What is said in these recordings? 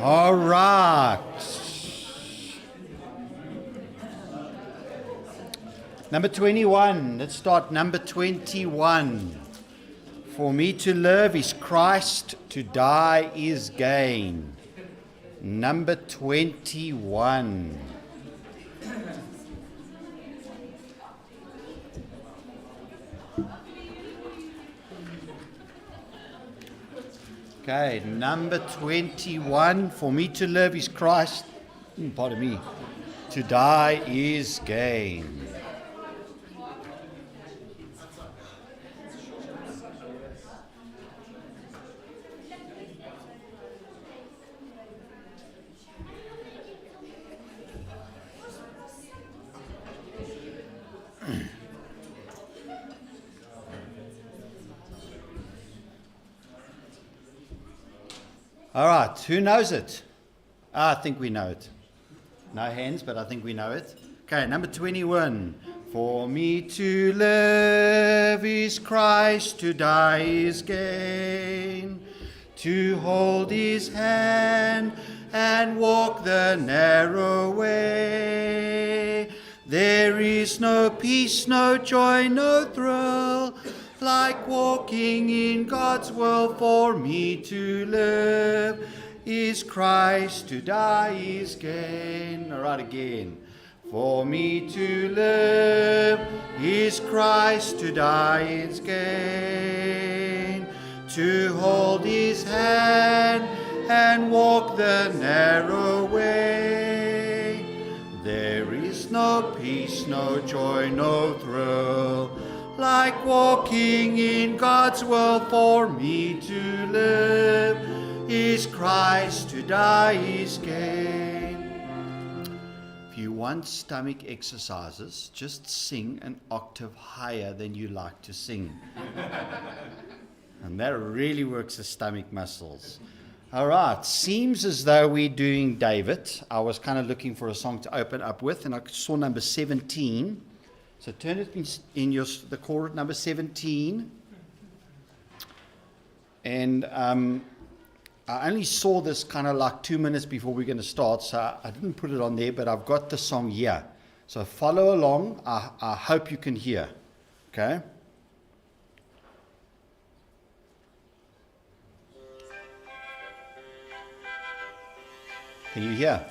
All right. Number 21. Let's start number 21. For me to live is Christ, to die is gain. Number 21. Okay, number 21. For me to live is Christ, pardon me, to die is gain. All right, who knows it? I think we know it. No hands, but I think we know it. Okay, number 21. For me to live is Christ, to die is gain. To hold his hand and walk the narrow way. There is no peace, no joy, no thrill, like walking in God's will. For me to live is Christ, to die is gain. All right, again. For me to live is Christ, to die is gain. To hold his hand and walk the narrow way. There is no peace, no joy, no thrill, like walking in God's will. For me to live is Christ, to die is gain. If you want stomach exercises, just sing an octave higher than you like to sing. And that really works the stomach muscles. All right, seems as though we're doing David. I was kind of looking for a song to open up with, and I saw number 17. So turn it in the chord number 17. And I only saw this kind of like 2 minutes before we're going to start, so I didn't put it on there, but I've got the song here. So follow along. I hope you can hear. Okay? Can you hear?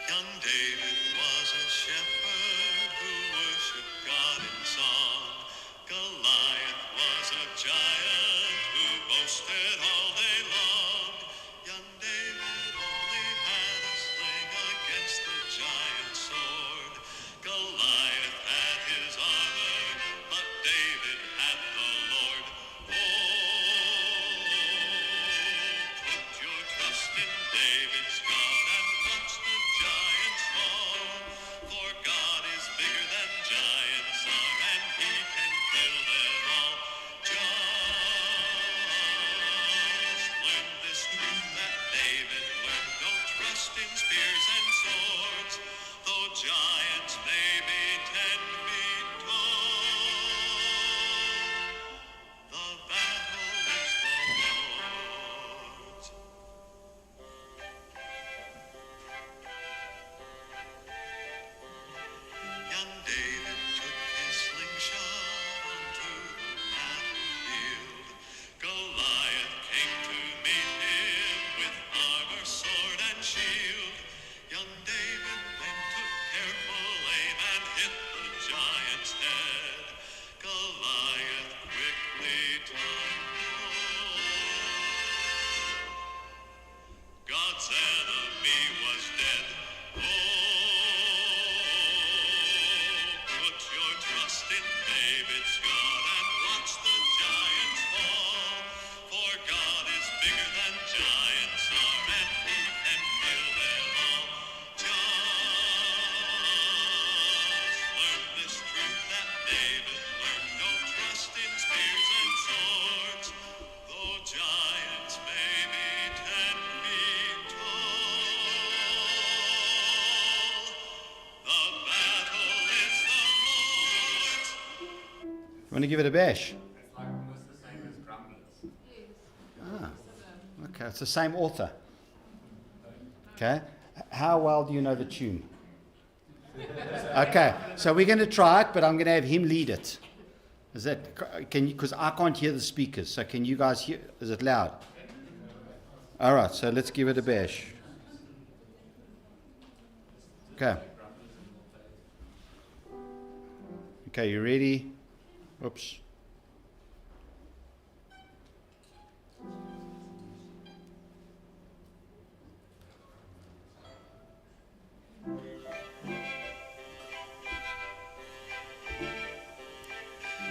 Young David was a shepherd who worshiped God in song. Goliath was a giant who boasted all day long. Young David only had a sling against the giant's sword. Goliath had his armor, but David had the Lord. Put your trust in David's God and watch the giants fall. For God is bigger than giants are, and he can kill them all. Just learn this truth that David learned. Don't trust in spears and swords, though giants may be 10 feet tall. The battle is the Lord's. Young David took his slingshot onto the battlefield. Goliath came to meet him with armor, sword, and shield. Young David then took careful aim and hit the giant's head. Goliath quickly tumbled. God's enemy was dead. Put your trust in David's God and watch the giants fall. For God is bigger than giants are, and he can kill them all. Just learn this truth that David learned. Don't trust in spears and swords, though giants may be 10 feet tall. The battle is the Lord's. You want to give it a bash? It's like almost the same as grumblers. Ah, okay, it's the same author. Okay. How well do you know the tune? Okay. So we're going to try it, but I'm going to have him lead it. Is that, can you, because I can't hear the speakers, so can you guys hear, is it loud? All right, so let's give it a bash. Okay. Okay, you ready? Oops.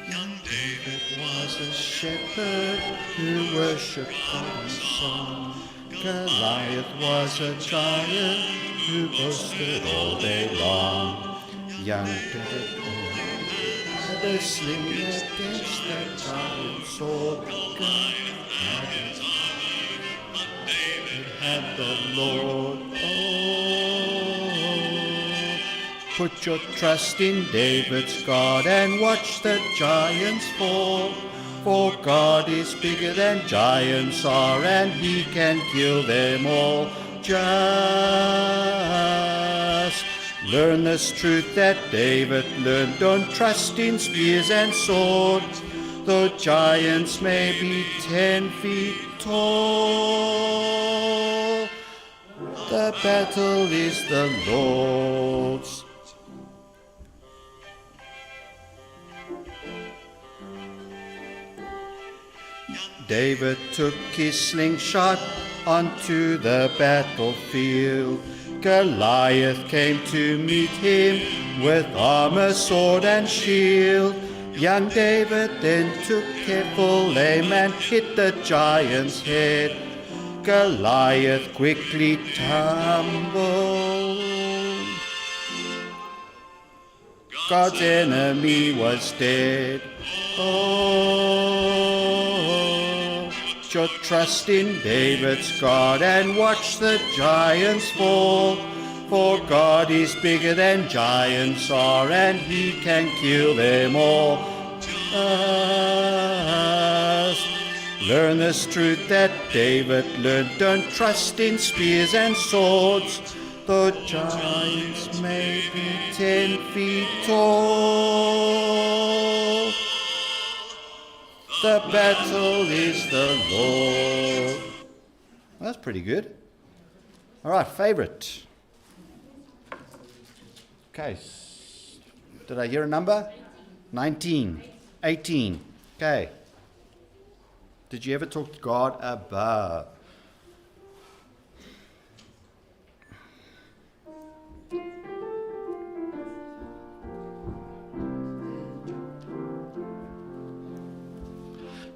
Young David Was a shepherd who worshipped God in song. Goliath was a giant who boasted all day long. Young David had a sling against that giant sword. Goliath had the Lord. Oh, put your trust in David's God and watch the giants fall. For God is bigger than giants are, and he can kill them all. Just learn this truth that David learned. Don't trust in spears and swords, though giants may be 10 feet tall. The battle is the Lord's. David took his slingshot onto the battlefield. Goliath came to meet him with armor, sword, and shield. Young David then took careful aim and hit the giant's head. Goliath quickly tumbled. God's enemy was dead. Oh, put your trust in David's God and watch the giants fall. For God is bigger than giants are, and he can kill them all. Just learn this truth that David learned. Don't trust in spears and swords, though giants may be 10 feet tall. The battle is the Lord. Well, that's pretty good. All right, favorite. Okay. Did I hear a number? 19. 18. Okay. Did you ever talk to God above?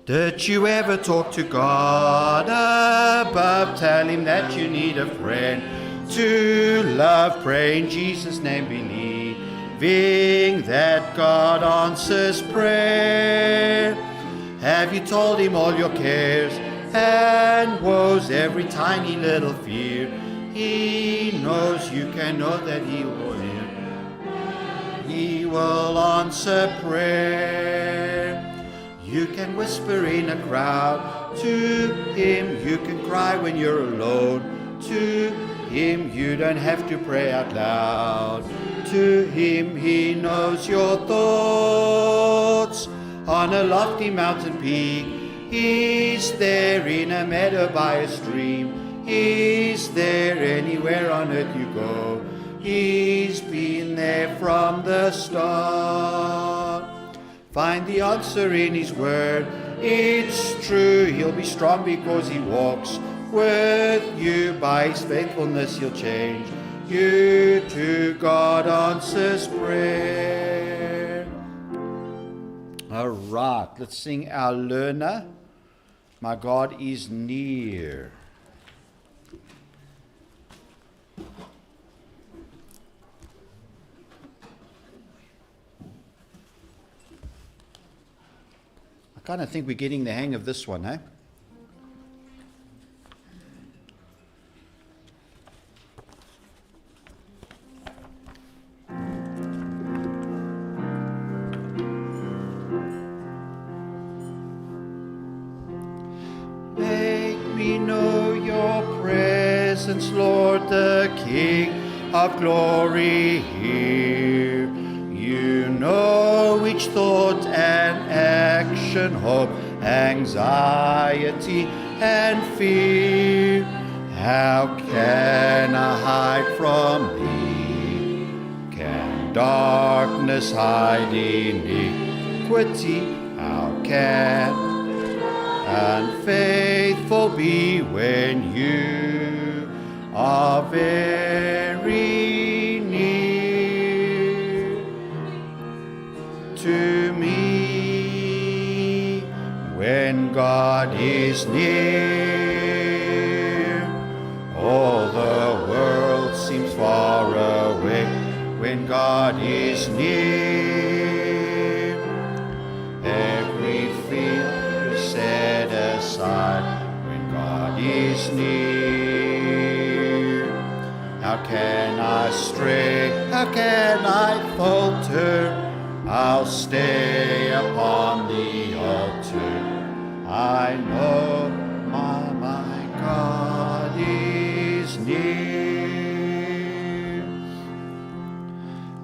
Did you ever talk to God above? Tell him that you need a friend to love. Pray in Jesus' name, believing that God answers prayer. Have you told him all your cares and woes, every tiny little fear? He knows you can know that he will hear. He will answer prayer. You can whisper in a crowd to him. You can cry when you're alone to him. You don't have to pray out loud to him. He knows your thoughts. On a lofty mountain peak, he's there. In a meadow by a stream, he's there. Anywhere on earth you go, he's been there from the start. Find the answer in his word. It's true, he'll be strong because he walks with you. By his faithfulness he'll change you too. God answers prayer. All right, let's sing our learner. My God is near. I kind of think we're getting the hang of this one, eh? Make me know your presence presence, Lord, the King of glory here. You know each thought and action, hope, anxiety, and fear. How can I hide from thee? Can darkness hide iniquity? How can unfaithful be when you are very near to me? When God is near, all the world seems far away. When God is near, every fear is set aside. When God is near, how can I stray? How can I falter? I'll stay upon the altar. I know my God is near.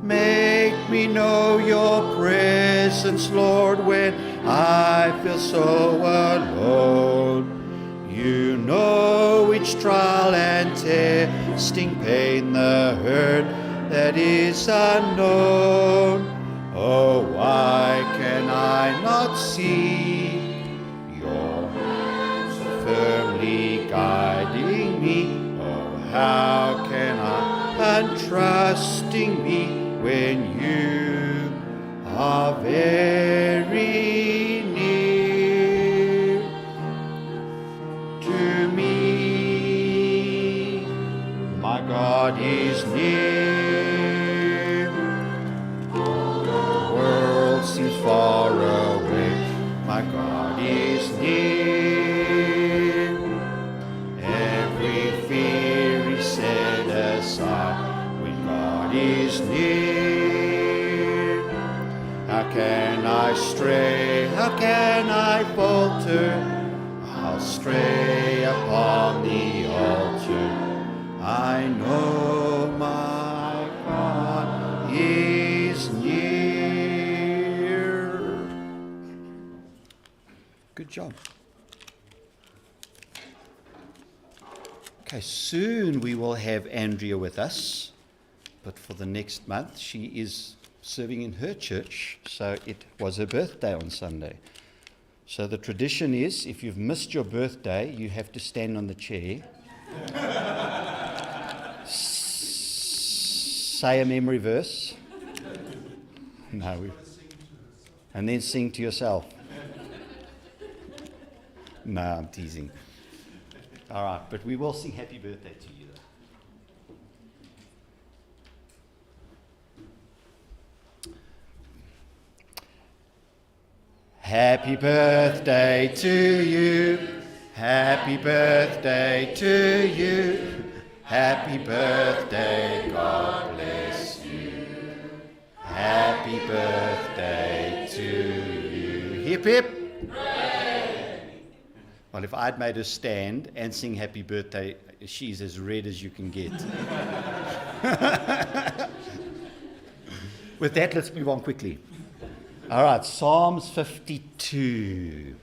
Make me know your presence, Lord, when I feel so alone. You know each trial and testing pain, the hurt that is unknown. Oh, why can I not see your hands so firmly guiding me? Oh, how can I untrusting me when you are very near to me? My God is near. The world seems far away. My God is near. Every fear is set aside when God is near. How can I stray? How can I falter? I'll stray upon the altar. I know my God is near. Good job. Okay, soon we will have Andrea with us, but for the next month she is serving in her church, so it was her birthday on Sunday. So the tradition is, if you've missed your birthday, you have to stand on the chair, say a memory verse, and then sing to yourself. No, I'm teasing. All right, but we will sing happy birthday to you. Happy birthday to you. Happy birthday to you. Happy birthday, God bless you. Happy birthday to you. Hip hip. Well, if I'd made her stand and sing happy birthday, she's as red as you can get. With that, let's move on quickly. All right, Psalms 52.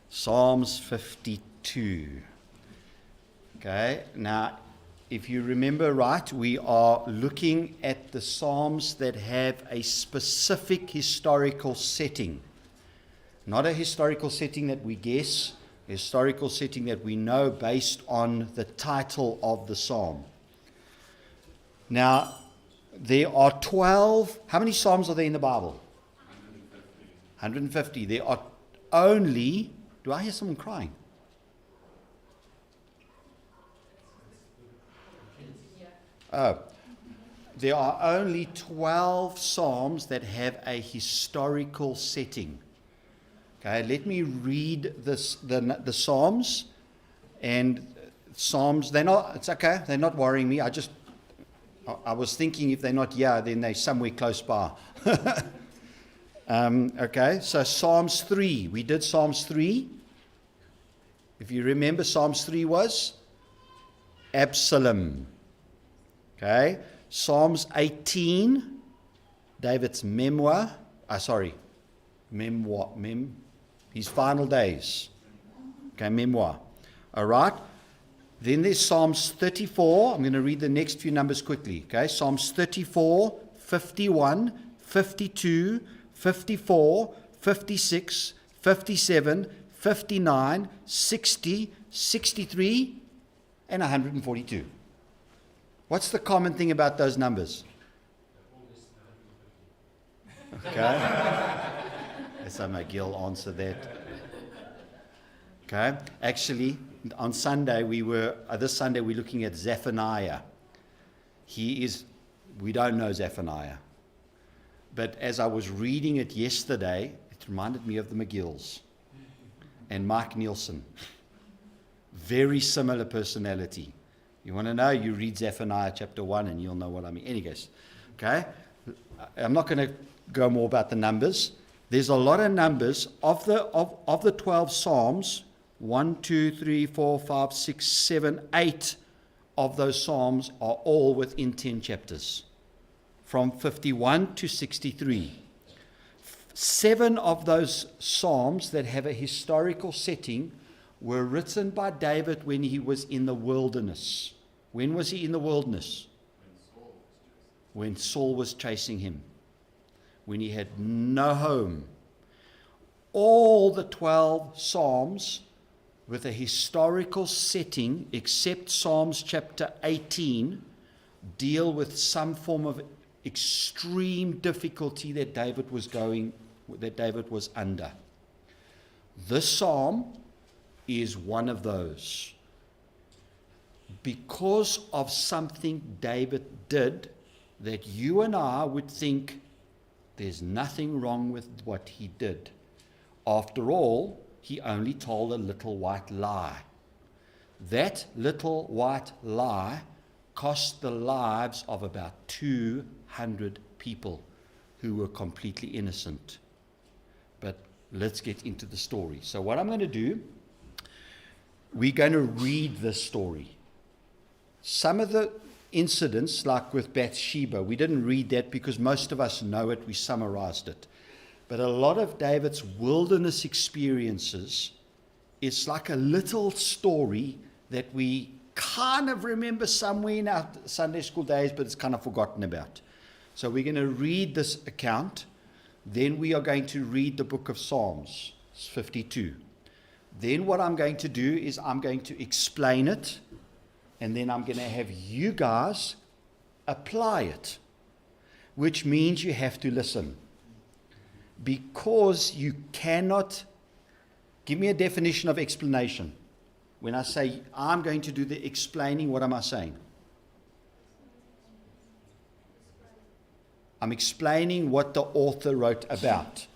Psalms 52. Okay, now, if you remember right, we are looking at the Psalms that have a specific historical setting. Not a historical setting that we guess, a historical setting that we know based on the title of the psalm. Now, there are 12, how many psalms are there in the Bible? 150. There are only, do I hear someone crying? Oh, there are only 12 psalms that have a historical setting. Okay, let me read this, the Psalms, and Psalms, it's okay, they're not worrying me. I was thinking if they're not here, then they're somewhere close by. Okay, so Psalms 3, we did Psalms 3. If you remember, Psalms 3 was? Absalom. Okay, Psalms 18, David's memoir. His final days. Okay, memoir. All right. Then there's Psalms 34. I'm going to read the next few numbers quickly. Okay, Psalms 34, 51, 52, 54, 56, 57, 59, 60, 63, and 142. What's the common thing about those numbers? Okay. So McGill answered that. Okay. Actually, on Sunday this Sunday we're looking at Zephaniah. We don't know Zephaniah. But as I was reading it yesterday, it reminded me of the McGills and Mike Nielsen. Very similar personality. You want to know, you read Zephaniah chapter 1 and you'll know what I mean. Anyways, okay? I'm not going to go more about the numbers. There's a lot of numbers. Of the 12 Psalms, 1, 2, 3, 4, 5, 6, 7, 8 of those Psalms are all within 10 chapters. From 51 to 63. 7 of those Psalms that have a historical setting were written by David when he was in the wilderness. When was he in the wilderness? When Saul was chasing him. When he had no home. All the 12 Psalms with a historical setting, except Psalms chapter 18, deal with some form of extreme difficulty that David was under. This psalm is one of those. Because of something David did that you and I would think there's nothing wrong with what he did. After all, he only told a little white lie. That little white lie cost the lives of about 200 people who were completely innocent. But let's get into the story. So what I'm going to do, we're going to read this story. Some of the incidents, like with Bathsheba, we didn't read that because most of us know it, we summarized it. But a lot of David's wilderness experiences, it's like a little story that we kind of remember somewhere in our Sunday school days, but it's kind of forgotten about. So we're going to read this account. Then we are going to read the book of Psalms, 52. Then what I'm going to do is I'm going to explain it, and then I'm going to have you guys apply it, which means you have to listen. Because you cannot, give me a definition of explanation. When I say I'm going to do the explaining, what am I saying? I'm explaining what the author wrote about.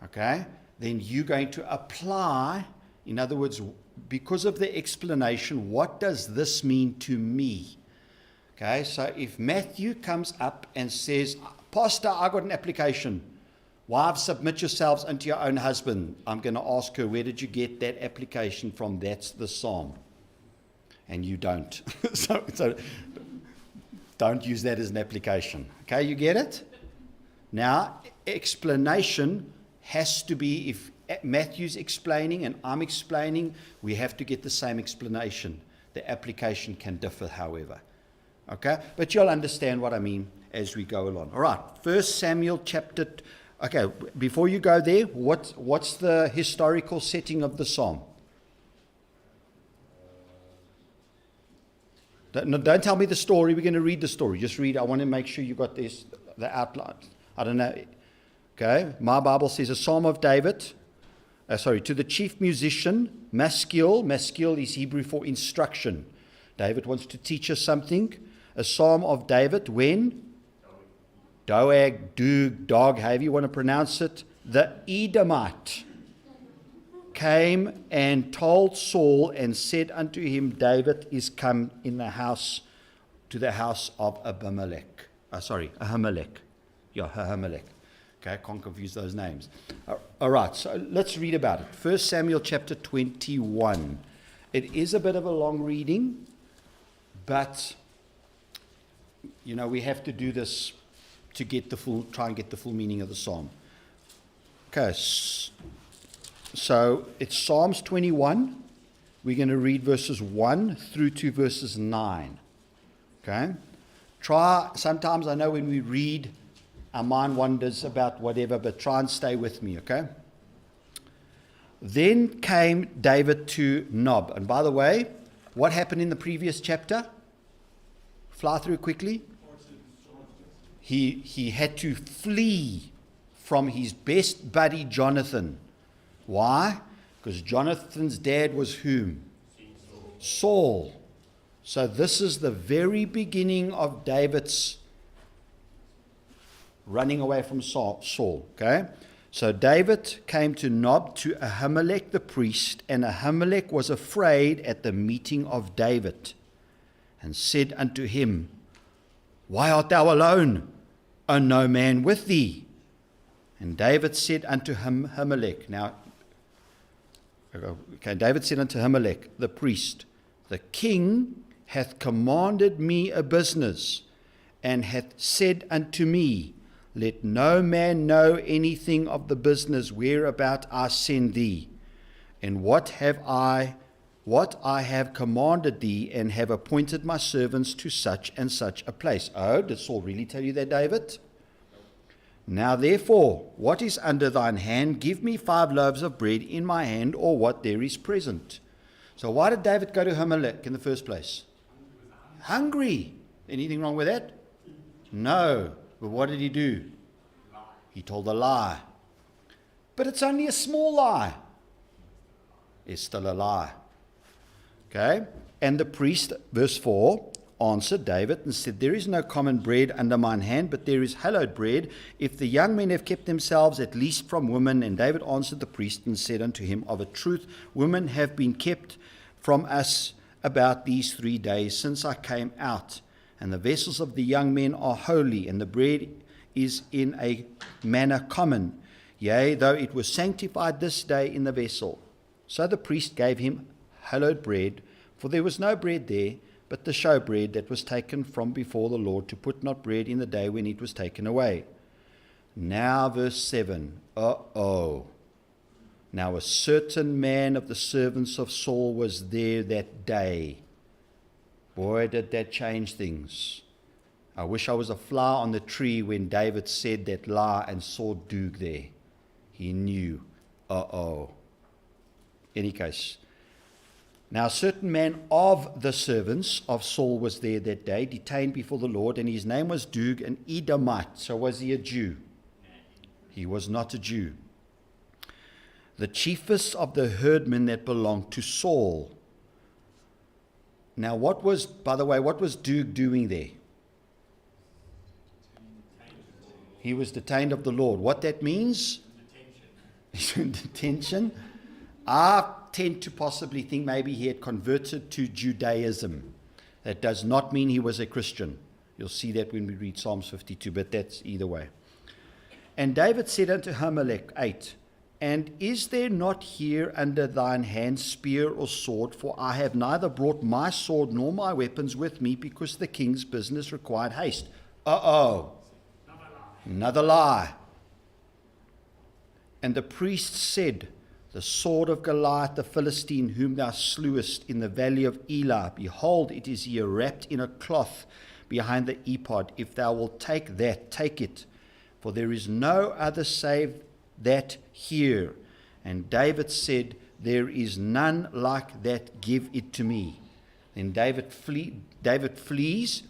Okay? Then you're going to apply, in other words, because of the explanation, what does this mean to me? Okay, so if Matthew comes up and says, Pastor, I got an application. Wives, submit yourselves unto your own husband. I'm going to ask her, where did you get that application from? That's the psalm. And you don't. so don't use that as an application. Okay, you get it? Now, explanation has to be, if Matthew's explaining and I'm explaining, we have to get the same explanation. The application can differ, however. Okay? But you'll understand what I mean as we go along. All right. 1 Samuel chapter... Okay, before you go there, what's the historical setting of the psalm? Don't tell me the story. We're going to read the story. Just read. I want to make sure you got this, the outline. I don't know. Okay, my Bible says a psalm of David. To the chief musician, Maskil. Maskil is Hebrew for instruction. David wants to teach us something. A psalm of David when? Doeg, however you want to pronounce it. The Edomite came and told Saul and said unto him, David is come in the house, to the house of Ahimelech. Yeah, Ahimelech. Okay, can't confuse those names. All right, so let's read about it. 1 Samuel chapter 21. It is a bit of a long reading, but, we have to do this to try and get the full meaning of the psalm. Okay, so it's Psalms 21. We're going to read verses 1 through to verses 9. Okay? Sometimes I know when we read, our mind wanders about whatever, but try and stay with me, okay? Then came David to Nob. And by the way, what happened in the previous chapter? Fly through quickly. He had to flee from his best buddy Jonathan. Why? Because Jonathan's dad was whom? Saul. So this is the very beginning of David's running away from Saul. Okay? So David came to Nob to Ahimelech the priest, and Ahimelech was afraid at the meeting of David, and said unto him, Why art thou alone, and no man with thee? And David said unto Ahimelech, David said unto Ahimelech the priest, The king hath commanded me a business, and hath said unto me, Let no man know anything of the business whereabout I send thee, and what I have commanded thee, and have appointed my servants to such and such a place. Oh, did Saul really tell you that, David? Now therefore, what is under thine hand? Give me 5 loaves of bread in my hand, or what there is present. So why did David go to Ahimelech in the first place? Hungry. Anything wrong with that? No. But what did he do? He told a lie. But it's only a small lie. It's still a lie. Okay? And the priest, verse 4, answered David and said, There is no common bread under mine hand, but there is hallowed bread, if the young men have kept themselves at least from women. And David answered the priest and said unto him, Of a truth, women have been kept from us about these 3 days since I came out. And the vessels of the young men are holy, and the bread is in a manner common, yea, though it was sanctified this day in the vessel. So the priest gave him hallowed bread, for there was no bread there, but the showbread that was taken from before the Lord, to put not bread in the day when it was taken away. Now verse 7. Now a certain man of the servants of Saul was there that day. Boy, did that change things. I wish I was a fly on the tree when David said that lie and saw Doeg there. He knew. Any case. Now a certain man of the servants of Saul was there that day, detained before the Lord, and his name was Doeg, an Edomite. So was he a Jew? He was not a Jew. The chiefest of the herdmen that belonged to Saul. Now what was Doeg doing there? He was detained of the Lord. What that means? He's in detention. I tend to possibly think maybe he had converted to Judaism. That does not mean he was a Christian. You'll see that when we read Psalms 52, but that's either way. And David said unto Ahimelech, 8, And is there not here under thine hand spear or sword? For I have neither brought my sword nor my weapons with me, because the king's business required haste. Another lie. And the priest said, The sword of Goliath the Philistine, whom thou slewest in the valley of Elah, behold, it is here wrapped in a cloth behind the ephod. If thou wilt take that, take it, for there is no other save that here. And David said, There is none like that, give it to me. Then David flees.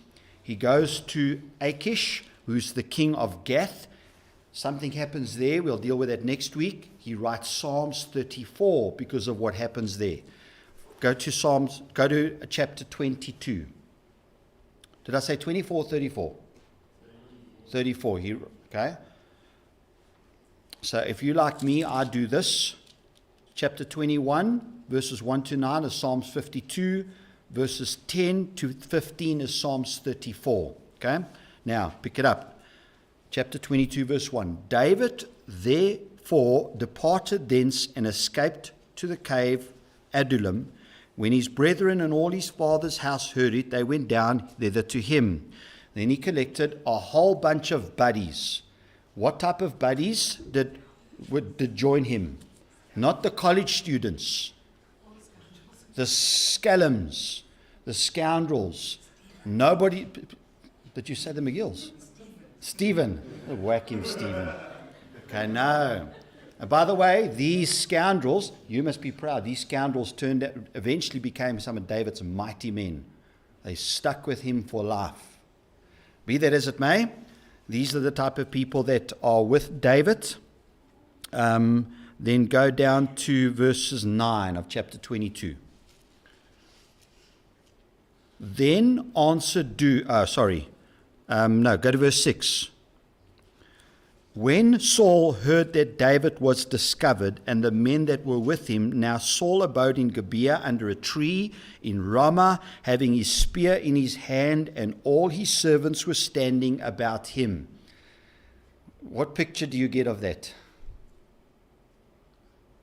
He goes to Achish, who's the king of Gath. Something happens there. We'll deal with that next week. He writes Psalms 34 because of what happens there. Go to chapter 22. Did I say 24 or 34? 34. Okay. So if you like me, I do this. Chapter 21, verses 1 to 9 is Psalms 52. Verses 10 to 15 is Psalms 34. Okay. Now, pick it up. Chapter 22, verse 1. David therefore departed thence and escaped to the cave Adullam, When his brethren and all his father's house heard it, they went down thither to him. Then he collected a whole bunch of buddies. What type of buddies did join him? Not the college students, the scallums, the scoundrels. Nobody. Did you say the McGills? Stephen. Whack him, Stephen. Okay, no. And by the way, these scoundrels, you must be proud, these scoundrels eventually became some of David's mighty men. They stuck with him for life. Be that as it may, these are the type of people that are with David. Then go down to verses 9 of chapter 22. Then answered go to verse 6. When Saul heard that David was discovered and the men that were with him, now Saul abode in Gibeah under a tree in Ramah, having his spear in his hand, and all his servants were standing about him. What picture do you get of that?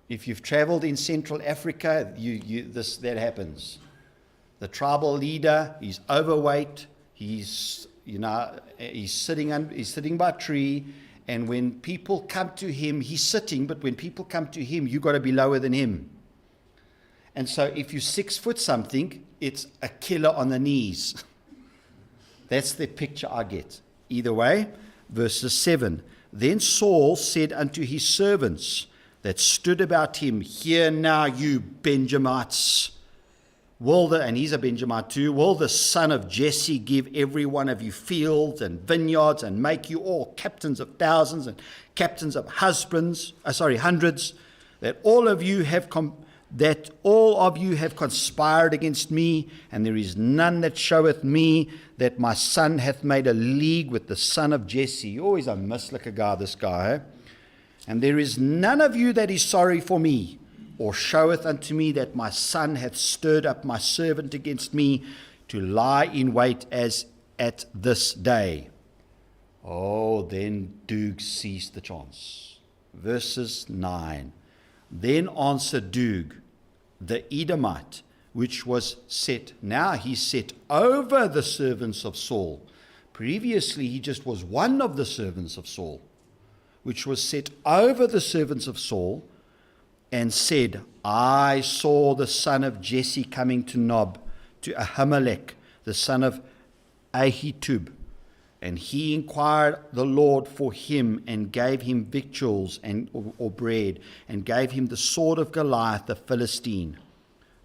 If you've traveled in Central Africa, that happens. The tribal leader, he's overweight, he's sitting by a tree, and when people come to him, he's sitting, but when people come to him, you've got to be lower than him. And so if you're 6 foot something, it's a killer on the knees. That's the picture I get. Either way, verses 7. Then Saul said unto his servants that stood about him, Hear now, you Benjamites. And he's a Benjamite too. Will the son of Jesse give every one of you fields and vineyards, and make you all captains of thousands and captains of hundreds? That all of you have conspired against me, and there is none that showeth me that my son hath made a league with the son of Jesse. Always a mislicker guy, this guy. Eh? And there is none of you that is sorry for me, or showeth unto me that my son hath stirred up my servant against me to lie in wait as at this day. Oh, then Doeg seized the chance. Verses 9. Then answered Doeg, the Edomite, which was set, now he's set over the servants of Saul. Previously, he just was one of the servants of Saul, which was set over the servants of Saul, and said, I saw the son of Jesse coming to Nob, to Ahimelech, the son of Ahitub. And he inquired the Lord for him, and gave him victuals or bread, and gave him the sword of Goliath the Philistine.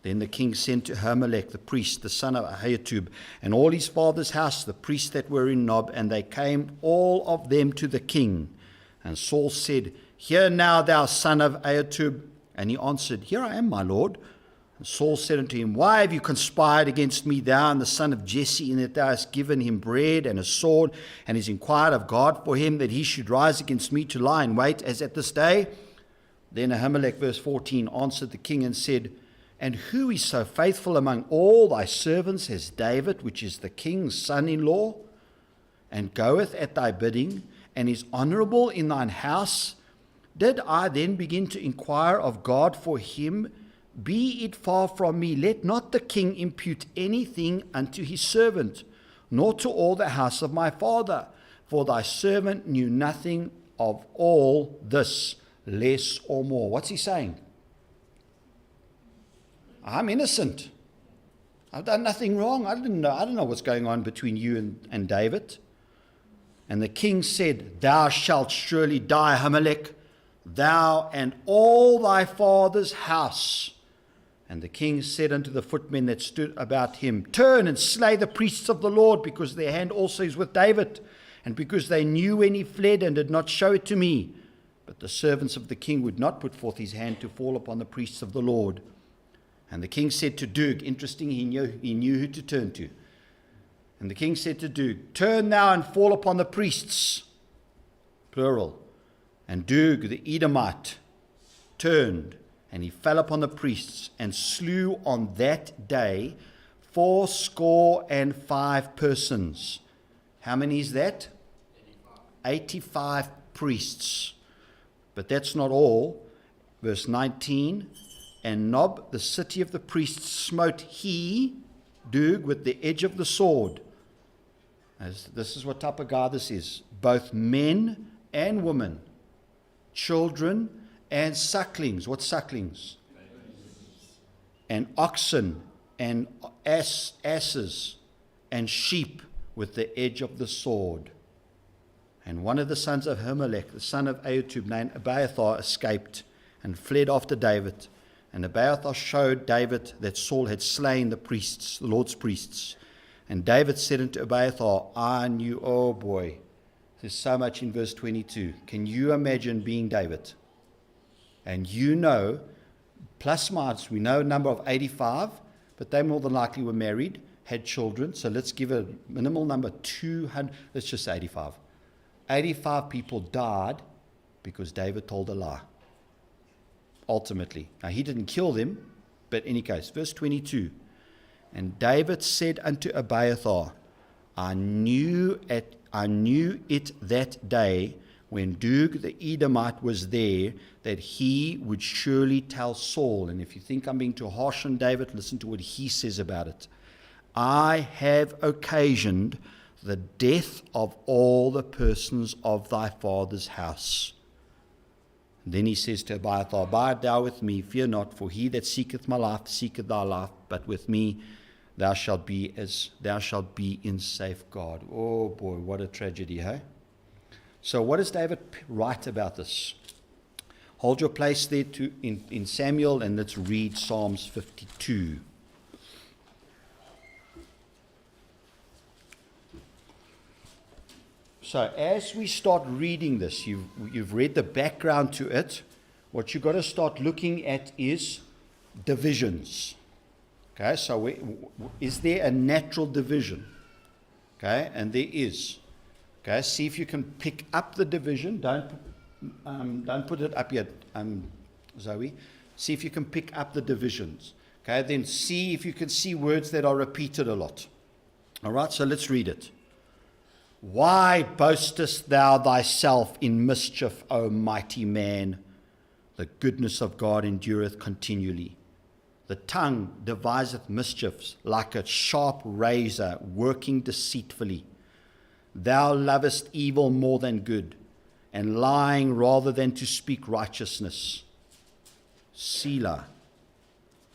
Then the king sent to Ahimelech the priest, the son of Ahitub, and all his father's house, the priests that were in Nob, and they came all of them to the king. And Saul said, Hear now, thou son of Ahitub. And he answered, Here I am, my lord. And Saul said unto him, Why have you conspired against me, thou and the son of Jesse, in that thou hast given him bread and a sword, and hast inquired of God for him, that he should rise against me to lie in wait as at this day? Then Ahimelech, verse 14, answered the king and said, And who is so faithful among all thy servants as David, which is the king's son-in-law, and goeth at thy bidding, and is honorable in thine house? Did I then begin to inquire of God for him? Be it far from me. Let not the king impute anything unto his servant, nor to all the house of my father. For thy servant knew nothing of all this, less or more. What's he saying? I'm innocent. I've done nothing wrong. I don't know what's going on between you and David. And the king said, Thou shalt surely die, Ahimelech, thou and all thy father's house. And the king said unto the footmen that stood about him, Turn and slay the priests of the Lord, because their hand also is with David, and because they knew when he fled and did not show it to me. But the servants of the king would not put forth his hand to fall upon the priests of the Lord. And the king said to Doeg, interesting, he knew who to turn to. And the king said to Doeg, Turn thou and fall upon the priests, plural. And Doeg the Edomite turned, and he fell upon the priests, and slew on that day 85 persons. How many is that? 85 priests. But that's not all. Verse 19, and Nob, the city of the priests, smote he, Doeg, with the edge of the sword. This is what type of guy this is. Both men and women, children and sucklings. What sucklings? And oxen and asses and sheep with the edge of the sword. And one of the sons of Ahimelech, the son of Ahitub, named Abiathar, escaped and fled after David. And Abiathar showed David that Saul had slain the priests, the Lord's priests. And David said unto Abiathar, I knew, oh boy, there's so much in verse 22. Can you imagine being David? And you know, plus minus, we know a number of 85, but they more than likely were married, had children. So let's give a minimal number, 200, let's just say 85. 85 people died because David told a lie. Ultimately. Now, he didn't kill them, but in any case, verse 22. And David said unto Abiathar, I knew it that day when Doeg the Edomite was there, that he would surely tell Saul. And if you think I'm being too harsh on David, listen to what he says about it. I have occasioned the death of all the persons of thy father's house. And then he says to Abiathar, abide thou with me, fear not, for he that seeketh my life seeketh thy life, but with me thou shalt be in safeguard. Oh boy, what a tragedy, hey? So what does David write about this? Hold your place there in Samuel, and let's read Psalms 52. So as we start reading this, you've read the background to it. What you've got to start looking at is divisions. Okay, so is there a natural division? Okay, and there is. Okay, see if you can pick up the division. Don't put it up yet, Zoe. See if you can pick up the divisions. Okay, then see if you can see words that are repeated a lot. All right, so let's read it. Why boastest thou thyself in mischief, O mighty man? The goodness of God endureth continually. The tongue deviseth mischiefs like a sharp razor, working deceitfully. Thou lovest evil more than good, and lying rather than to speak righteousness. Selah.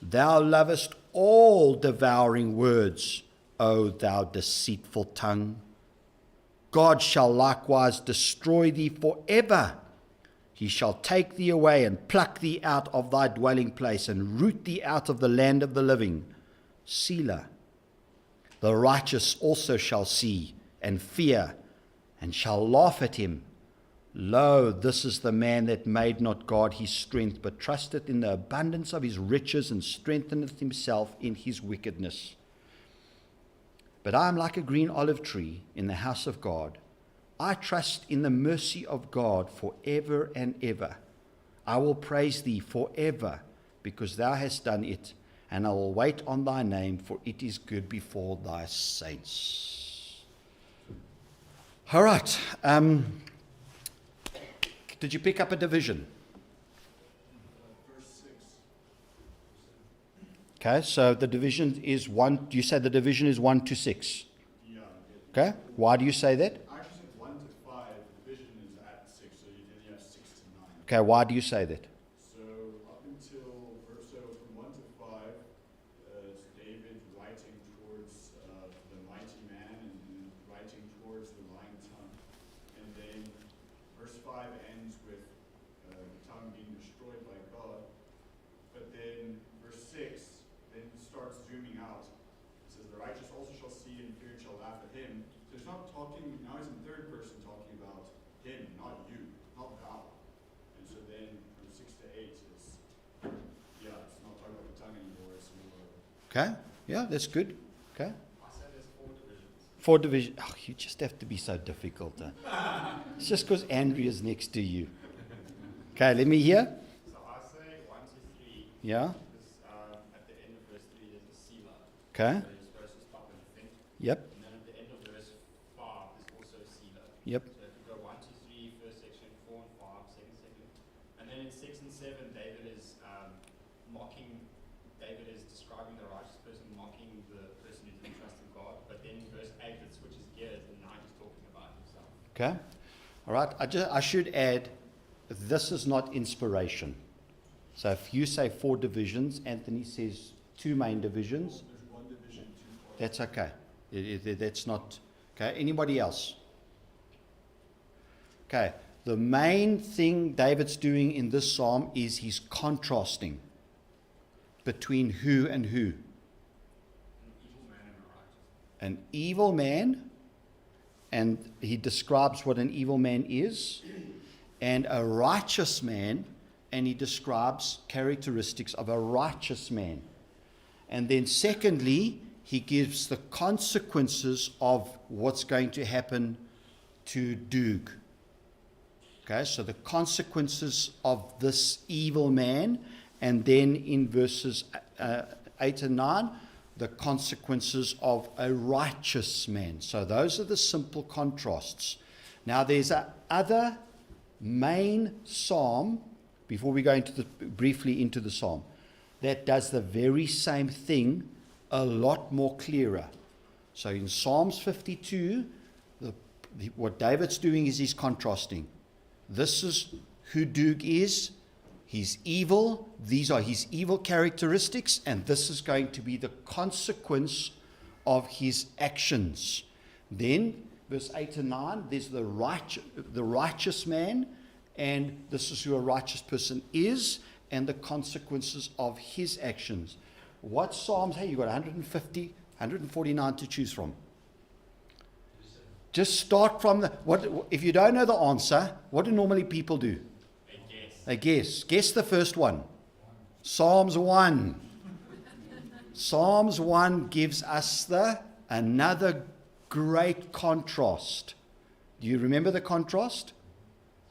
Thou lovest all devouring words, O thou deceitful tongue. God shall likewise destroy thee forever. He shall take thee away and pluck thee out of thy dwelling place and root thee out of the land of the living. Selah. The righteous also shall see and fear and shall laugh at him. Lo, this is the man that made not God his strength, but trusted in the abundance of his riches and strengtheneth himself in his wickedness. But I am like a green olive tree in the house of God. I trust in the mercy of God forever and ever. I will praise thee forever, because thou hast done it, and I will wait on thy name, for it is good before thy saints. All right. Did you pick up a division? Verse 6. Okay, so the division is 1. You say the division is 1 to 6. Yeah. Okay, why do you say that? I actually said 1 to 5. Division is at 6, so you have 6 to 9. Okay, why do you say that? So up until from 1 to 5, it's David writing towards the mighty man and writing towards the lying tongue. And then verse 5 ends with the tongue being destroyed by God. But then verse 6 then starts zooming out. It says, the righteous also shall see and fear and shall laugh at him. So it's not talking, now he's in third person talking about him, not you, not thou. And so then from 6 to 8 is, yeah, it's not talking about the tongue anymore, it's more. Okay, yeah, that's good. Okay. I said there's 4 divisions. 4 divisions. Oh, you just have to be so difficult. It's just because Andrea's next to you. Okay, let me hear. So I say 1 to 3, Yeah, because at the end of verse 3 there's a Selah. okay. So you're supposed to stop and think. Yep, And then at the end of verse 5 there's also Selah. yep. So if you go 1 to 3, first section, 4 and 5, second section. And then in 6 and 7 David is mocking Okay? All right? I should add, this is not inspiration. So if you say 4 divisions, Anthony says 2 main divisions. There's one division, 2 parts. That's okay. That's not... Okay, anybody else? Okay, the main thing David's doing in this psalm is he's contrasting between who and who. An evil man, and he describes what an evil man is, and a righteous man, and he describes characteristics of a righteous man. And then secondly, he gives the consequences of what's going to happen to Doeg. Okay, so the consequences of this evil man, and then in verses 8 and 9, the consequences of a righteous man. So those are the simple contrasts. Now there's another main psalm, before we go briefly into the psalm, that does the very same thing a lot more clearer. So in Psalms 52, what David's doing is he's contrasting. This is who Doeg is. He's evil. These are his evil characteristics, and this is going to be the consequence of his actions. Then, verse 8 and 9, there's the righteous man, and this is who a righteous person is, and the consequences of his actions. What Psalms? Hey, you've got 150, 149 to choose from. Just start from if you don't know the answer, what do normally people do? They guess. Guess the first one. Psalms 1. Psalms 1 gives us another great contrast. Do you remember the contrast?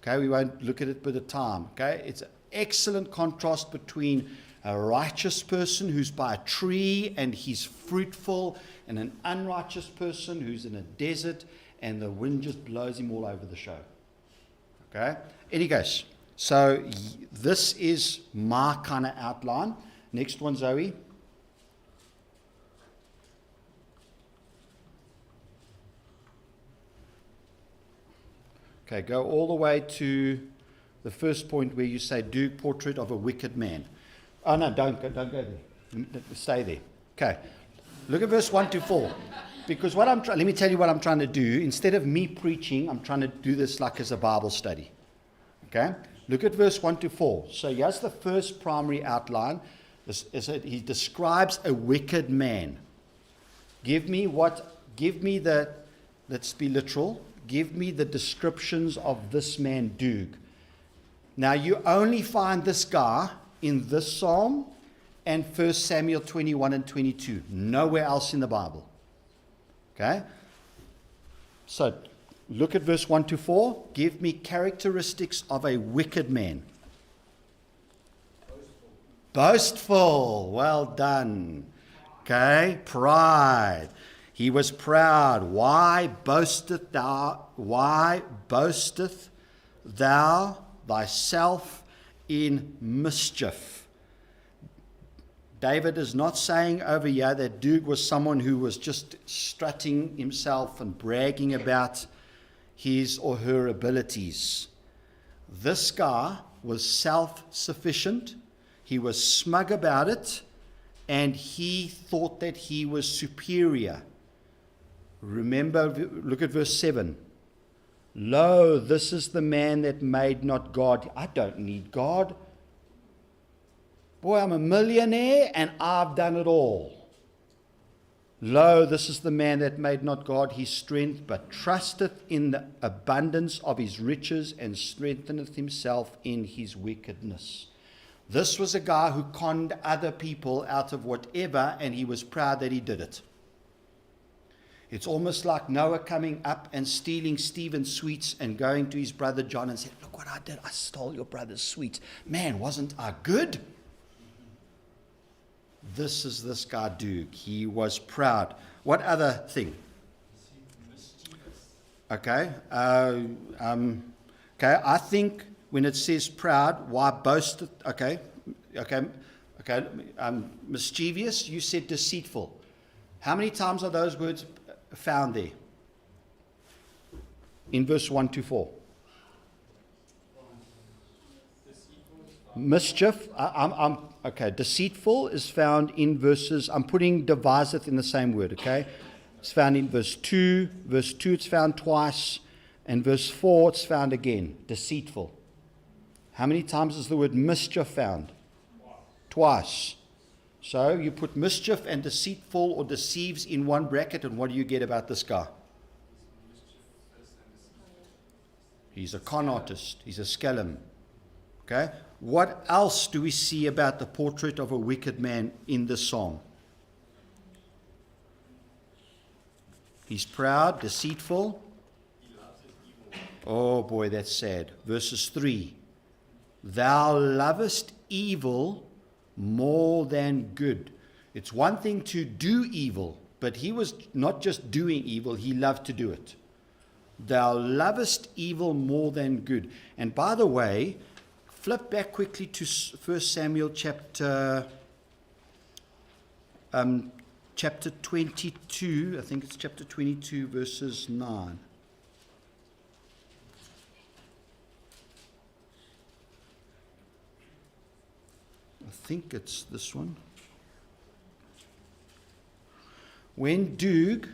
Okay, we won't look at it by the time. Okay, it's an excellent contrast between a righteous person who's by a tree and he's fruitful, and an unrighteous person who's in a desert and the wind just blows him all over the show. Okay? Any case, so this is my kind of outline. Next one, Zoe. Okay, go all the way to the first point where you say, Doeg, portrait of a wicked man. Oh, no, don't go there. Stay there. Okay. Look at verse 1 to 4. Because let me tell you what I'm trying to do. Instead of me preaching, I'm trying to do this like as a Bible study. Okay? Look at verse 1 to 4. So here's the first primary outline. He describes a wicked man. Let's be literal. Give me the descriptions of this man, Doeg. Now, you only find this guy in this psalm and 1 Samuel 21 and 22. Nowhere else in the Bible. Okay? So, look at verse 1 to 4. Give me characteristics of a wicked man. Boastful. Well done. Okay? Pride. He was proud. Why boasteth thou thyself in mischief? David is not saying over here that Doeg was someone who was just strutting himself and bragging about his or her abilities. This guy was self-sufficient. He was smug about it, and he thought that he was superior. Remember, look at verse 7. Lo, this is the man that made not God. I don't need God. Boy, I'm a millionaire and I've done it all. Lo, this is the man that made not God his strength, but trusteth in the abundance of his riches and strengtheneth himself in his wickedness. This was a guy who conned other people out of whatever, and he was proud that he did it. It's almost like Noah coming up and stealing Stephen's sweets and going to his brother John and said, look what I did. I stole your brother's sweets. Man, wasn't I good? This is this guy Doeg. He was proud. What other thing? Okay. Okay. I think when it says proud, why boast? Okay. Mischievous. You said deceitful. How many times are those words found there? in verse 1 to 4. Deceitful is found. Mischief, okay, deceitful is found in verses, I'm putting deviseth in the same word, okay? It's found in verse 2 it's found twice, and verse 4 it's found again, deceitful. How many times is the word mischief found? Twice. So you put mischief and deceitful or deceives in one bracket, and what do you get about this guy? He's a con artist. He's a scellum. Okay? What else do we see about the portrait of a wicked man in this psalm? He's proud, deceitful. Oh boy, that's sad. Verses 3. Thou lovest evil more than good. It's one thing to do evil, but he was not just doing evil, he loved to do it. Thou lovest evil more than good. And by the way, flip back quickly to 1 Samuel chapter 22. I think it's chapter 22, verses 9. I think it's this one. When Doeg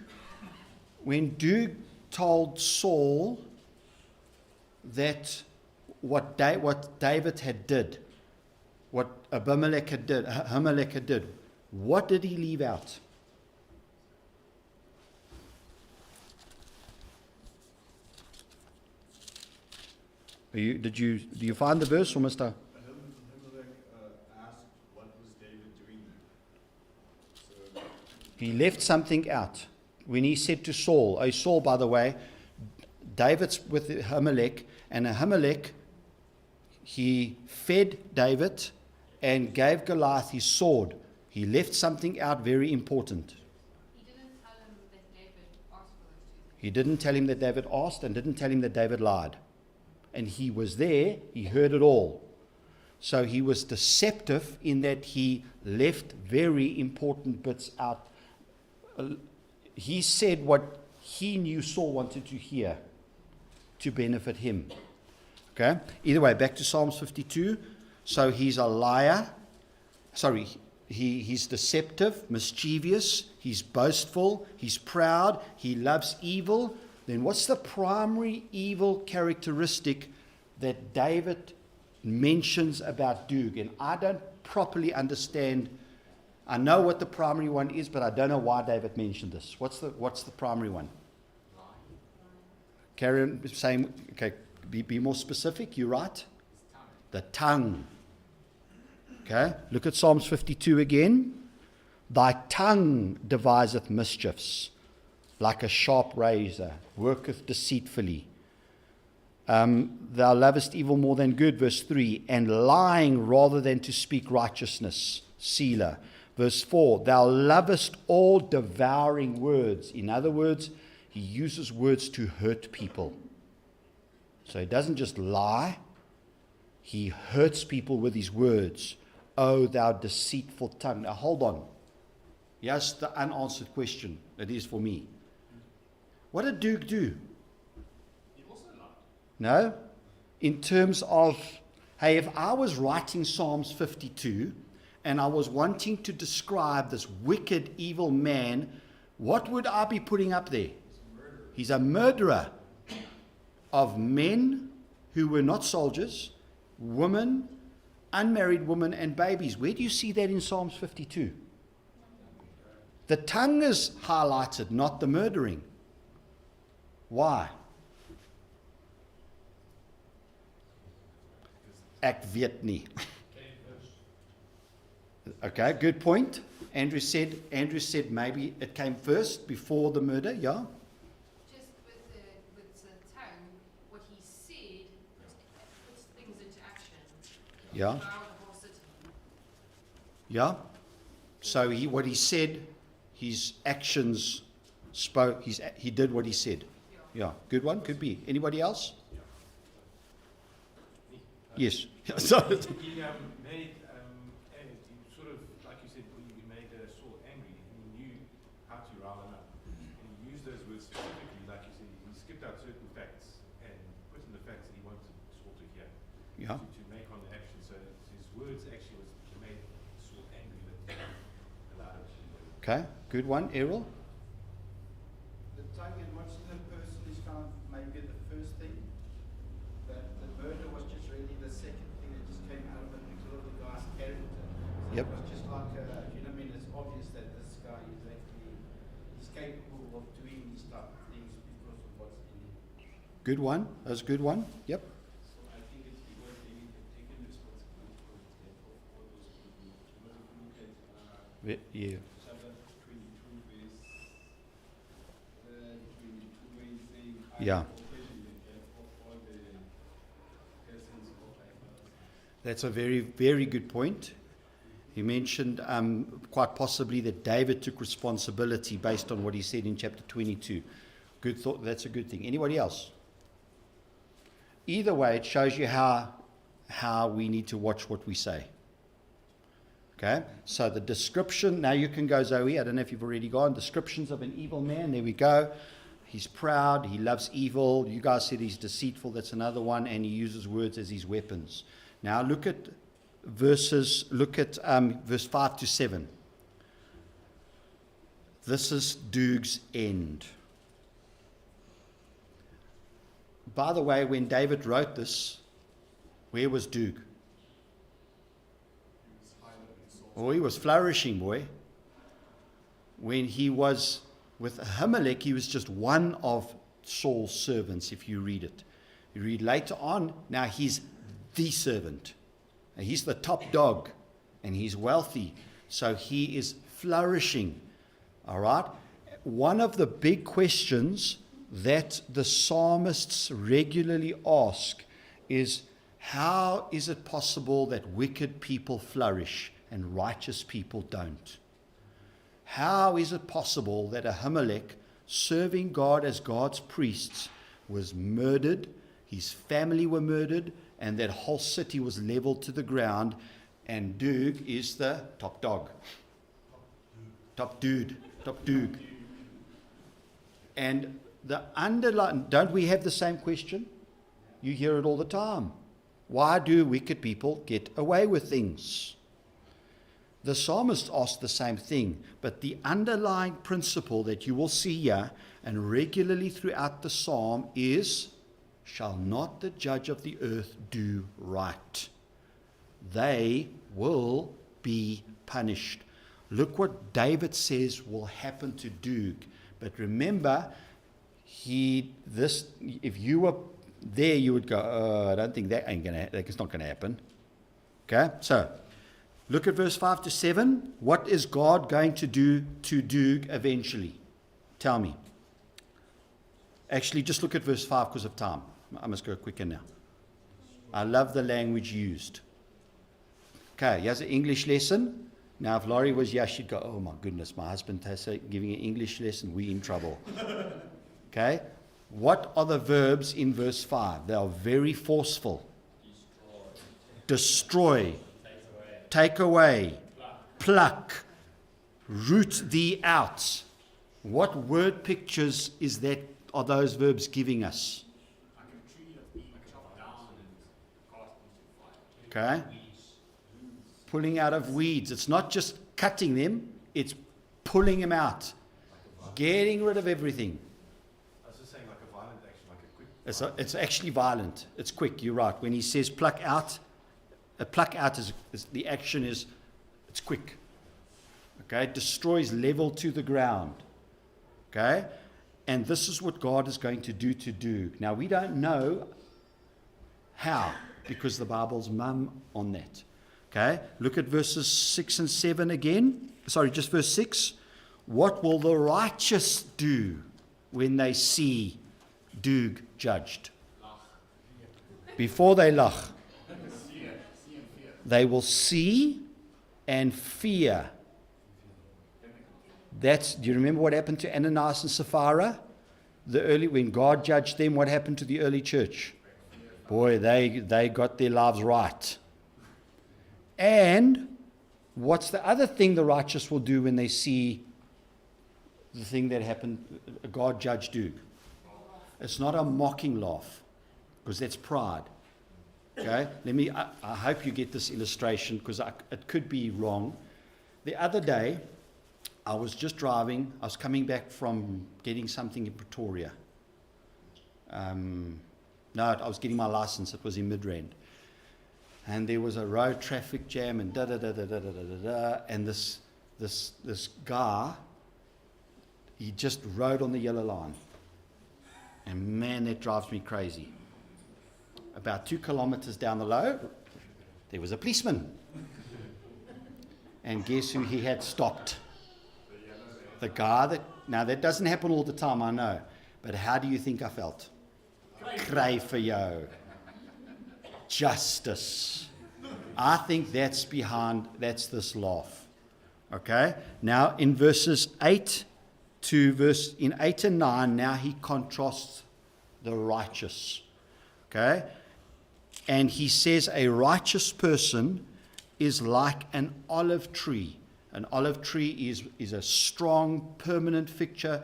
told Saul that what David had did, what Abimelech had did, what did he leave out? Do you find the verse, or Mr.? Ahimelech asked what was David doing there. So He left something out. When he said to Saul, oh, Saul, by the way, David's with Ahimelech, and Ahimelech, he fed David and gave Goliath his sword. He left something out very important. He didn't tell him that David asked for those two things. He didn't tell him that David asked, and didn't tell him that David lied. And he was there, he heard it all. So he was deceptive in that he left very important bits out. He said what he knew Saul wanted to hear to benefit him. Okay? Either way, back to Psalms 52. So he's a liar. Sorry, he's deceptive, mischievous, he's boastful, he's proud, he loves evil. Then what's the primary evil characteristic that David mentions about Doeg? And I don't properly understand. I know what the primary one is, but I don't know why David mentioned this. What's the primary one? Carry on saying, okay, be more specific. You're right. The tongue. Okay, look at Psalms 52 again. Thy tongue deviseth mischiefs, like a sharp razor, worketh deceitfully. Thou lovest evil more than good, verse 3, and lying rather than to speak righteousness, Selah. Verse 4, thou lovest all devouring words. In other words, he uses words to hurt people. So he doesn't just lie, he hurts people with his words. Oh, thou deceitful tongue. Now hold on. Here's the unanswered question that is for me. What did Doeg do? He also lied. No? In terms of, hey, if I was writing Psalms 52 and I was wanting to describe this wicked, evil man, what would I be putting up there? He's a murderer of men who were not soldiers, women, unmarried women, and babies. Where do you see that in Psalms 52? The tongue is highlighted, not the murdering. Why? Ek weet nie. Okay, good point. Andrew said maybe it came first before the murder, yeah? Just with the tongue, what he said puts things into action. Yeah. Devoured the whole city. Yeah? So what he said, his actions spoke, he did what he said. Yeah, good one, could be. Anybody else? Yes. Sorry. He made, he sort of, like you said, he made Saul angry. He knew how to rile him up. And he used those words specifically, like you said, he skipped out certain facts Okay, good one, Errol. The tongue and what's in a person is kind of maybe the first thing. But the murder was just really the second thing that just came out of it because of the guy's character. So Yep. it was just like, you know what I mean, it's obvious that this guy is actually, he's capable of doing these type of things because of what's in him. Good one. That's a good one. Yep. So I think it's because David had taken responsibility for the death of all those people. Because if you look at Yeah. chapter 22, verse 22, where he's saying, I Yeah. have occasioned the death of all the persons of my fathers. That's a very, very good point. He mentioned quite possibly that David took responsibility based on what he said in chapter 22. Good thought. That's a good thing. Anybody else? Either way, it shows you how we need to watch what we say. Okay? So the description, now you can go, Zoe. I don't know if you've already gone. Descriptions of an evil man. There we go. He's proud. He loves evil. You guys said he's deceitful. That's another one. And he uses words as his weapons. Now look at verse 5 to 7. This is Doeg's end. By the way, when David wrote this, where was Doeg? Oh, he was flourishing, boy. When he was with Ahimelech, he was just one of Saul's servants, if you read it. You read later on, now he's the servant. And he's the top dog, and he's wealthy. So he is flourishing. All right? One of the big questions that the psalmists regularly ask is, how is it possible that wicked people flourish and righteous people don't? How is it possible that Ahimelech, serving God as God's priests, was murdered, his family were murdered, and that whole city was leveled to the ground, and Doeg is the top dog? Top dude. Top Doeg. And the underlying, don't we have the same question? You hear it all the time. Why do wicked people get away with things? The psalmist asked the same thing, but the underlying principle that you will see here and regularly throughout the psalm is, shall not the judge of the earth do right? They will be punished. Look what David says will happen to Doeg. But remember, if you were there, you would go, I don't think that's not going to happen. Okay, so look at verse 5 to 7. What is God going to do to Doeg eventually? Tell me. Actually, just look at verse 5 because of time. I must go quicker now. I love the language used. Okay, here's an English lesson. Now, if Laurie was here, she'd go, oh my goodness, my husband has giving an English lesson, we're in trouble. Okay, what are the verbs in verse 5? They are very forceful. Destroy. Take away. Pluck. Root thee out. What word pictures are those verbs giving us? Like a tree that's being chopped down and cast into fire. Okay. Pulling out of weeds. It's not just cutting them, it's pulling them out. Getting rid of everything. I was just saying like a violent action, like a quick. It's actually violent. It's quick. You're right. When he says pluck out, a pluck out is the action is, it's quick. Okay. It destroys level to the ground. Okay. And this is what God is going to do to Doeg. Now we don't know how, because the Bible's mum on that. Okay. Look at verses 6 and 7 again. Sorry, just verse 6. What will the righteous do when they see Doeg judged? Before they lach, they will see and fear. Do you remember what happened to Ananias and Sapphira? When God judged them, what happened to the early church? Boy, they got their lives right. And what's the other thing the righteous will do when they see the thing that happened? God judged Doeg. It's not a mocking laugh, because that's pride. Okay? I hope you get this illustration, because it could be wrong. The other day, I was just driving. I was coming back from getting something in Pretoria. No, I was getting my license. It was in Midrand. And there was a road traffic jam and da-da-da-da-da-da-da-da. And this guy, he just rode on the yellow line. And man, that drives me crazy. About 2 kilometers down the road, there was a policeman. And guess who he had stopped? The guy that, now that doesn't happen all the time, I know. But how do you think I felt? Cry for you. Justice. I think that's this laugh. Okay? Now in verses 8 in 8 and 9, now he contrasts the righteous. Okay? And he says a righteous person is like an olive tree. An olive tree is a strong, permanent fixture.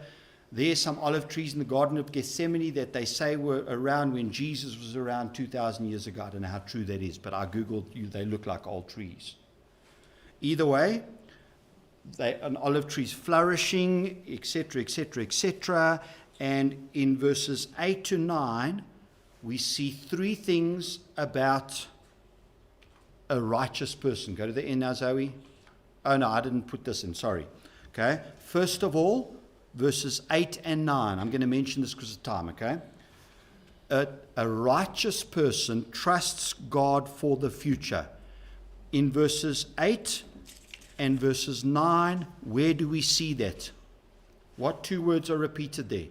There's some olive trees in the Garden of Gethsemane that they say were around when Jesus was around 2,000 years ago. I don't know how true that is, but I Googled, they look like old trees. Either way, an olive tree is flourishing, etc., etc., etc. And in verses 8 to 9, we see 3 things about a righteous person. Go to the end now, Zoe. Oh, no, I didn't put this in. Sorry. Okay. First of all, verses 8 and 9. I'm going to mention this because of time, okay? A righteous person trusts God for the future. In verses 8 and verses 9, where do we see that? What 2 words are repeated there?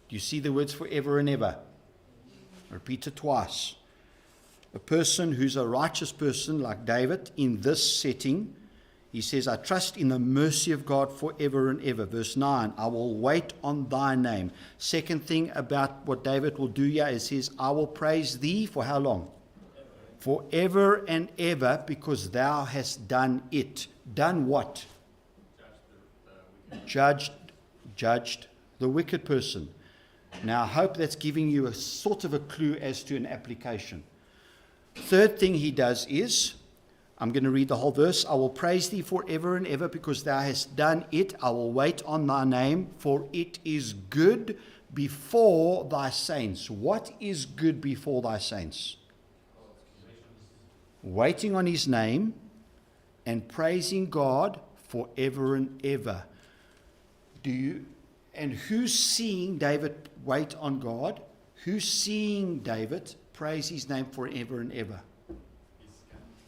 Do you see the words forever and ever? Repeated twice. A person who's a righteous person like David in this setting, he says, I trust in the mercy of God forever and ever. Verse 9, I will wait on thy name. Second thing about what David will do here is he says, I will praise thee for how long? Forever and ever, because thou hast done it. Done what? Judged the wicked person. Now I hope that's giving you a sort of a clue as to an application. Third thing he does is, I'm going to read the whole verse. I will praise thee forever and ever because thou hast done it. I will wait on thy name, for it is good before thy saints. What is good before thy saints? Waiting on his name and praising God forever and ever. And who's seeing David wait on God? Who's seeing David praise his name forever and ever?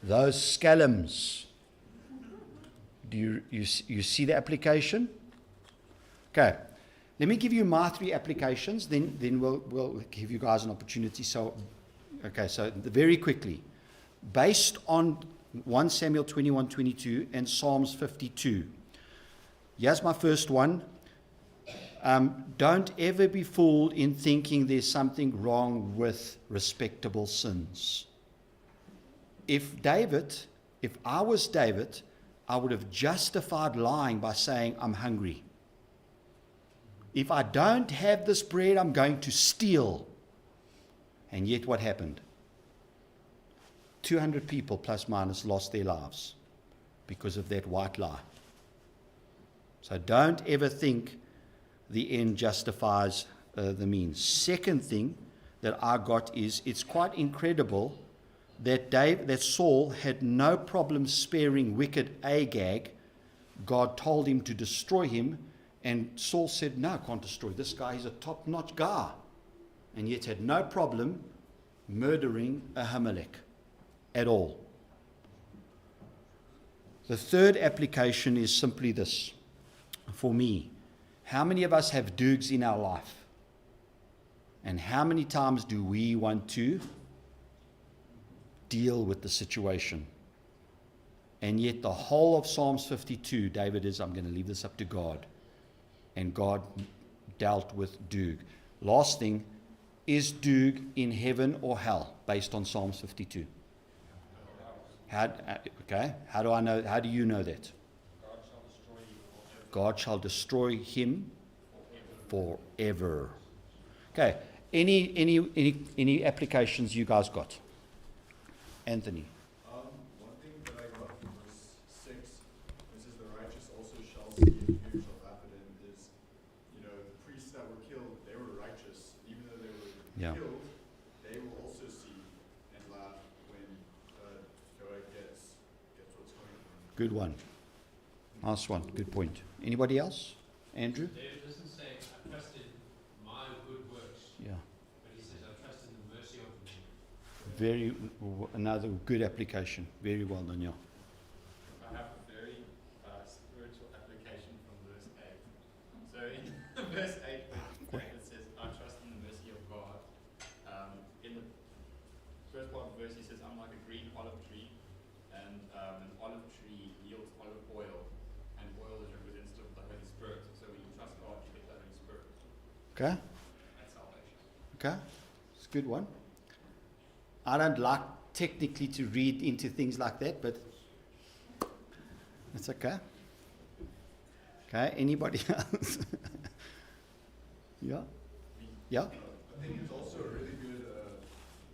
Those scalums. Do you see the application? Okay. Let me give you my 3 applications, then we'll give you guys an opportunity. So very quickly. Based on 1 Samuel 21:22 and Psalms 52. Here's my first one. Don't ever be fooled in thinking there's something wrong with respectable sins. If I was David, I would have justified lying by saying, I'm hungry. If I don't have this bread, I'm going to steal. And yet what happened? 200 people plus minus lost their lives because of that white lie. So don't ever think the end justifies the means. Second thing that I got is it's quite incredible that Saul had no problem sparing wicked Agag. God told him to destroy him, and Saul said, no, I can't destroy this guy. He's a top-notch guy. And yet had no problem murdering Ahimelech at all. The third application is simply this. For me, how many of us have Doegs in our life? And how many times do we want to deal with the situation? And yet the whole of Psalms 52, David is, I'm going to leave this up to God. And God dealt with Doeg. Last thing, is Doeg in heaven or hell based on Psalms 52? How do I know? How do you know that? God shall destroy him forever. Okay. Any applications you guys got? Anthony. One Good one. Nice one. Good point. Anybody else? Andrew? David doesn't say, I trust in my good works, Yeah. but he says, I trust in the mercy of the Lord. Another good application. Very well done, yeah. I have a very spiritual application from verse 8. So in verse 8, where it says, I trust in the mercy of God. In the first part of the verse, he says, I'm like a green olive tree, and an olive tree yields olive oil, and oil is representative of the Holy Spirit. So when you trust God, you get the Holy Spirit. Okay? That's salvation. Okay? It's a good one. I don't like technically to read into things like that, but it's okay. Okay, anybody else? Yeah? Yeah? I think it's also a really good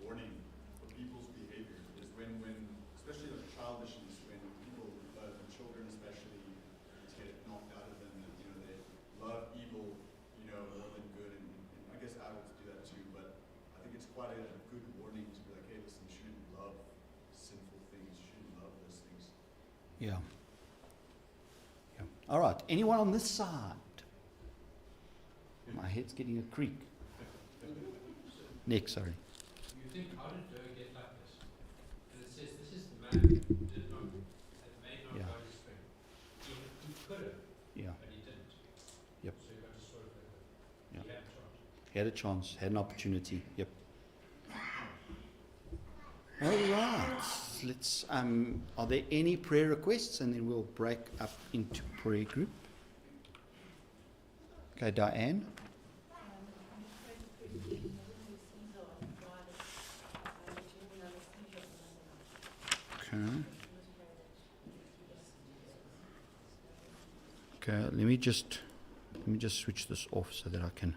warning for people's behavior. Is when especially like childishness, when people, children especially, get knocked out of them, and they love evil, more than good, and I guess adults do that too. But I think it's quite a good warning to be like, hey, listen, you shouldn't love sinful things. You shouldn't love those things. Yeah. Yeah. All right. Anyone on this side? My head's getting a creak. Nick, sorry. You think, how did Doeg get like this? And it says, this is the man who did not, that made not Yeah. God his strength. He could have, Yeah. but he didn't. Yep. So he got destroyed like that. Yeah. He had a chance. Had a chance, had an opportunity. Yep. All right. Let's. Are there any prayer requests? And then we'll break up into prayer group. Okay, Diane. Okay. Okay. Let me just switch this off so that I can